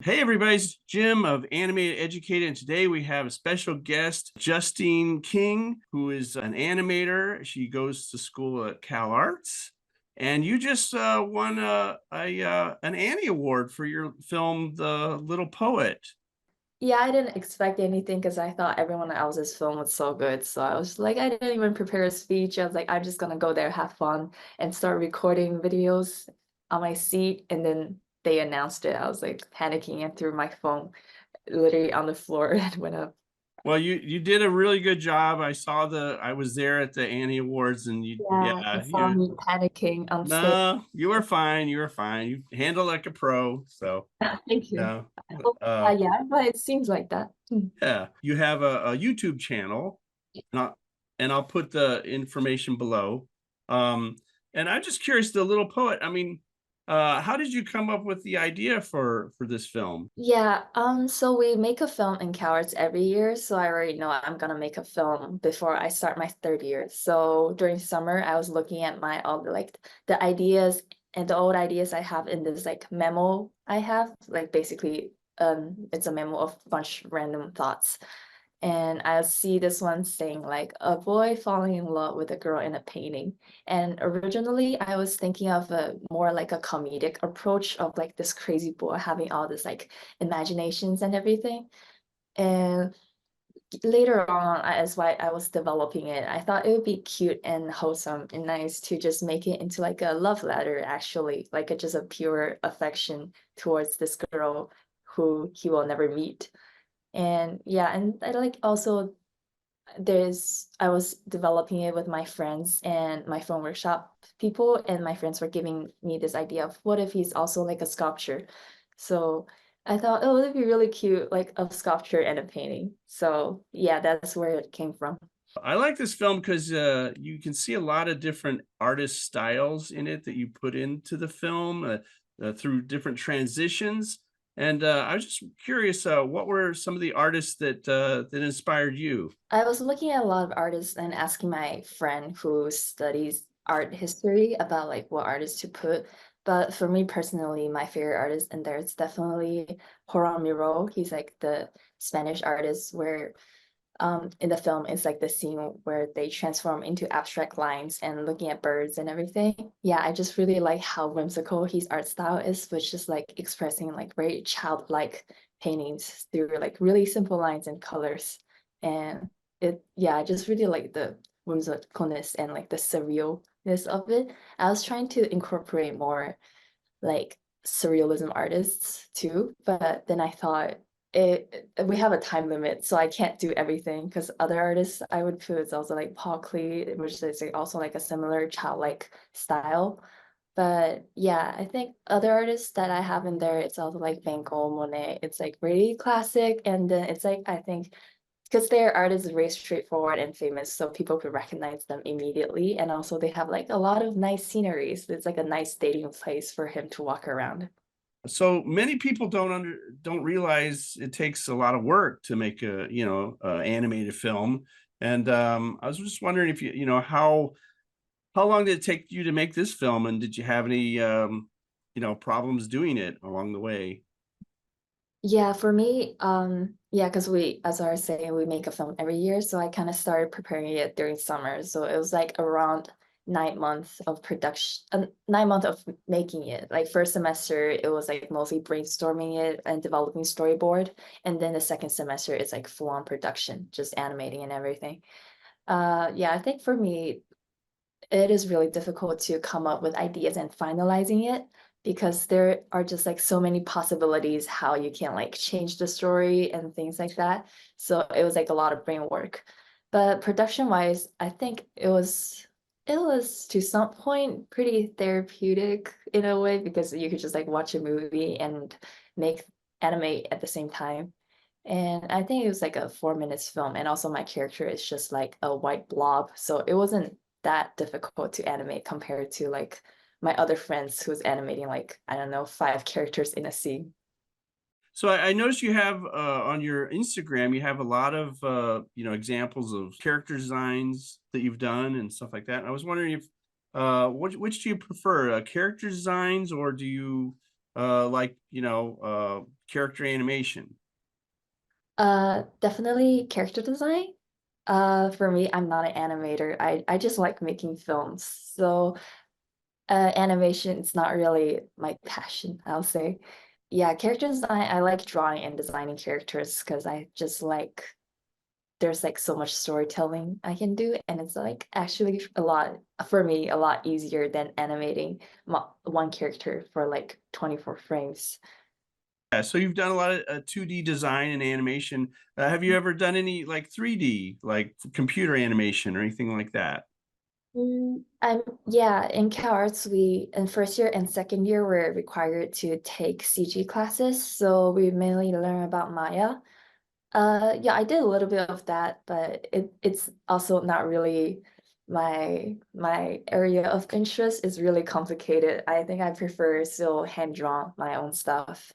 Hey everybody, it's Jim of Animateducated, and today we have a special guest, Justine King, who is an animator. She goes to school at CalArts, and you just won an Annie Award for your film, The Little Poet. Yeah, I didn't expect anything because I thought everyone else's film was so good. So I was like, I didn't even prepare a speech. I was like, I'm just gonna go there, have fun, and start recording videos on my seat. And then they announced it. I was like panicking and threw my phone literally on the floor and went up. Well, you did a really good job. I was there at the Annie Awards, and Yeah, you saw you me panicking on stage. no, you were fine. You were fine. You handled like a pro. So Thank you. no. Oh, Uh, yeah, but it seems like that. Yeah, you have a YouTube channel, and I'll put the information below. Um, and I'm just curious, the little poet. I mean, how did you come up with the idea for this film? Yeah, so we make a film in CalArts every year, so I already know I'm gonna make a film before I start my third year. So during summer, I was looking at my all the ideas and the old ideas I have in this like memo I have, like basically it's a memo of a bunch of random thoughts. And I see this one saying like a boy falling in love with a girl in a painting. And originally I was thinking of a more like a comedic approach of like this crazy boy having all this like imaginations and everything. And later on, as why I was developing it, I thought it would be cute and wholesome and nice to just make it into like a love letter, actually, like just a pure affection towards this girl who he will never meet. And yeah, and I like also I was developing it with my friends and my film workshop people, and my friends were giving me this idea of what if he's also like a sculpture. So I thought, oh, it'd be really cute, like a sculpture and a painting. So yeah, that's where it came from. I like this film because you can see a lot of different artist styles in it that you put into the film through different transitions. And I was just curious, what were some of the artists that inspired you? I was looking at a lot of artists and asking my friend who studies art history about like what artists to put. But for me personally, my favorite artist in there is definitely Joran Miro. He's like the Spanish artist where in the film it's like the scene where they transform into abstract lines and looking at birds and everything. Yeah, I just really like how whimsical his art style is, which is like expressing like very childlike paintings through like really simple lines and colors. And yeah, I just really like the whimsicalness and like the surrealness of it. I was trying to incorporate more like surrealism artists too, but then I thought we have a time limit, so I can't do everything because other artists I would put is also like Paul Klee, which is like also like a similar childlike style. But yeah, I think other artists that I have in there, it's also like Van Gogh, Monet. It's like really classic, and then it's like I think because their art is very straightforward and famous, so people could recognize them immediately. And also they have like a lot of nice sceneries. It's like a nice dating place for him to walk around. So many people don't realize it takes a lot of work to make a animated film. And I was just wondering if how long did it take you to make this film, and did you have any problems doing it along the way? Yeah, for me, yeah, because as I was saying, we make a film every year, so I kind of started preparing it during summer. So it was like around 9 months of production, 9 months of making it. Like first semester, it was like mostly brainstorming it and developing storyboard, and then the second semester, it's like full on production, just animating and everything. Yeah, I think for me, it is really difficult to come up with ideas and finalizing it because there are just like so many possibilities how you can like change the story and things like that. So it was like a lot of brain work. But production wise, I think it was to some point pretty therapeutic in a way because you could just like watch a movie and make animate at the same time. And I think it was like a 4 minutes film, and also my character is just like a white blob, so it wasn't that difficult to animate compared to like my other friends who's animating like I don't know 5 characters in a scene. So I noticed you have on your Instagram, you have a lot of examples of character designs that you've done and stuff like that. And I was wondering if which do you prefer, character designs, or do you like, character animation? Definitely character design. For me, I'm not an animator. I just like making films. So animation is not really my passion, I'll say. Yeah, character design, I like drawing and designing characters because I just like there's like so much storytelling I can do, and it's like actually a lot for me a lot easier than animating one character for like 24 frames. Yeah, so you've done a lot of 2D design and animation. Have you ever done any like 3D, like computer animation or anything like that? Yeah, in CalArts, we in first year and second year we're required to take CG classes, so we mainly learn about Maya. Yeah, I did a little bit of that, but it's also not really my area of interest. It's really complicated. I think I prefer still hand drawn my own stuff.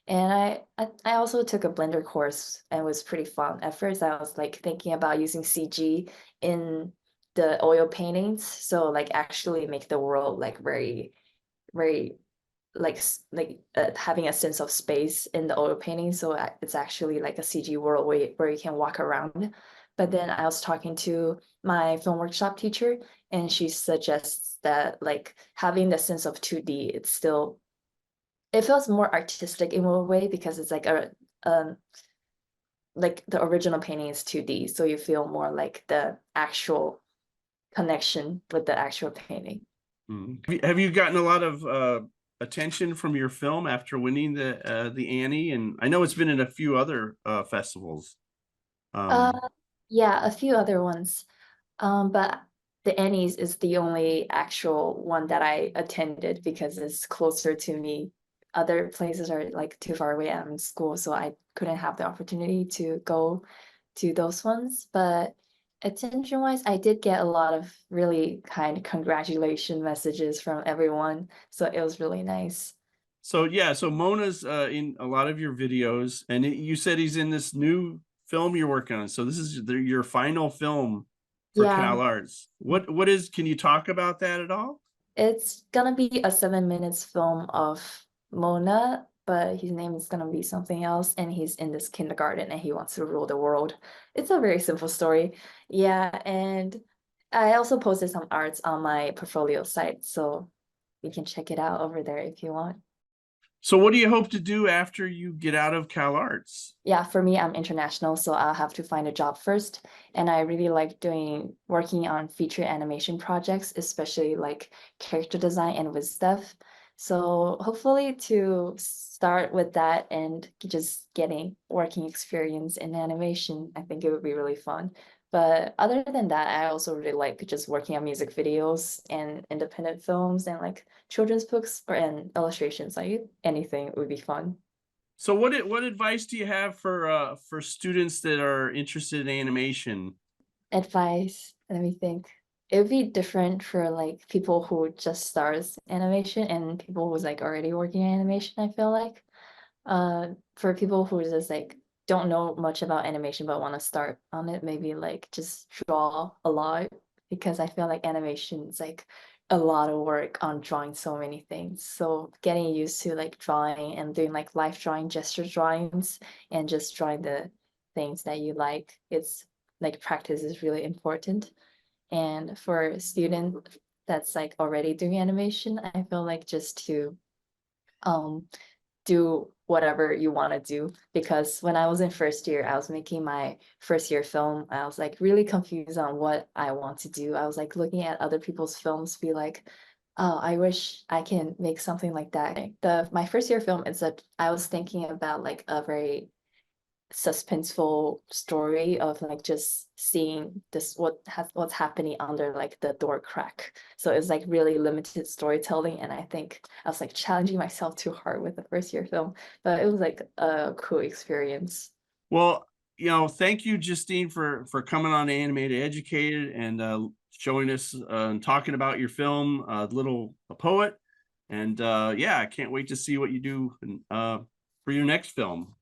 And I also took a Blender course and it was pretty fun. At first, I was like thinking about using CG in the oil paintings, so like actually make the world like very having a sense of space in the oil painting, so it's actually like a CG world where you can walk around. But then I was talking to my film workshop teacher, and she suggests that like having the sense of 2D, it feels more artistic in a way because it's like a like the original painting is 2D, so you feel more like the actual connection with the actual painting. Mhm. Have you gotten a lot of attention from your film after winning the Annie? And I know it's been in a few other festivals. Uh, Um, yeah, a few other ones. But the Annie's is the only actual one that I attended because it's closer to me. Other places are like too far away. I'm in school, so I couldn't have the opportunity to go to those ones. But attention-wise, I did get a lot of really kind congratulation messages from everyone, so it was really nice. so yeah, so Mona's in a lot of your videos, and you said he's in this new film you're working on. So this is your final film for Yeah. CalArts. What is? Can you talk about that at all? It's gonna be a 7 minutes film of Mona, but his name is gonna be something else, and he's in this kindergarten and he wants to rule the world. It's a very simple story. Yeah, and I also posted some arts on my portfolio site, so you can check it out over there if you want. So what do you hope to do after you get out of CalArts? Yeah, for me, I'm international, so I'll have to find a job first. And I really like working on feature animation projects, especially like character design and with stuff. So hopefully to start with that and just getting working experience in animation, I think it would be really fun. But other than that, I also really like just working on music videos and independent films and like children's books or and illustrations. Like anything would be fun. So what advice do you have for students that are interested in animation? Advice, let me think. It would be different for like people who just starts animation and people who's like already working in animation, I feel like. For people who just like don't know much about animation but want to start on it, maybe like just draw a lot because I feel like animation is like a lot of work on drawing so many things. So getting used to like drawing and doing like life drawing, gesture drawings, and just drawing the things that you like, it's like practice is really important. And for a student that's like already doing animation, I feel like just to um do whatever you want to do, because when I was in first year, I was making my first year film. I was like really confused on what I want to do. I was like looking at other people's films, be like, oh, I wish I can make something like that. The my first year film is that I was thinking about like a very suspenseful story of like just seeing this what's happening under like the door crack. So it's like really limited storytelling, and I think I was like challenging myself too hard with the first year film, but it was like a cool experience. Well, thank you, Justine, for coming on Animated Educated and showing us and talking about your film, Little Poet. And yeah, I can't wait to see what you do for your next film.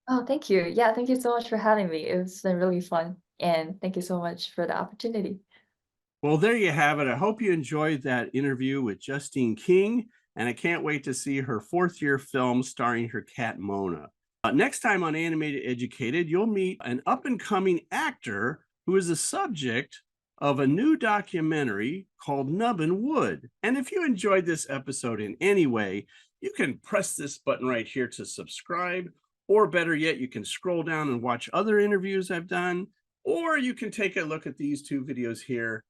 Oh, thank you. Yeah, thank you so much for having me. It's been really fun, and thank you so much for the opportunity. Well, there you have it. I hope you enjoyed that interview with Justine King. and I can't wait to see her fourth-year film starring her cat Mona. Next time on Animated Educated, you'll meet an up-and-coming actor who is the subject of a new documentary called Nubbin Wood. And if you enjoyed this episode in any way, you can press this button right here to subscribe, or better yet, you can scroll down and watch other interviews I've done, or you can take a look at these two videos here,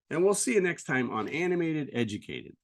and we'll see you next time on Animated Educated.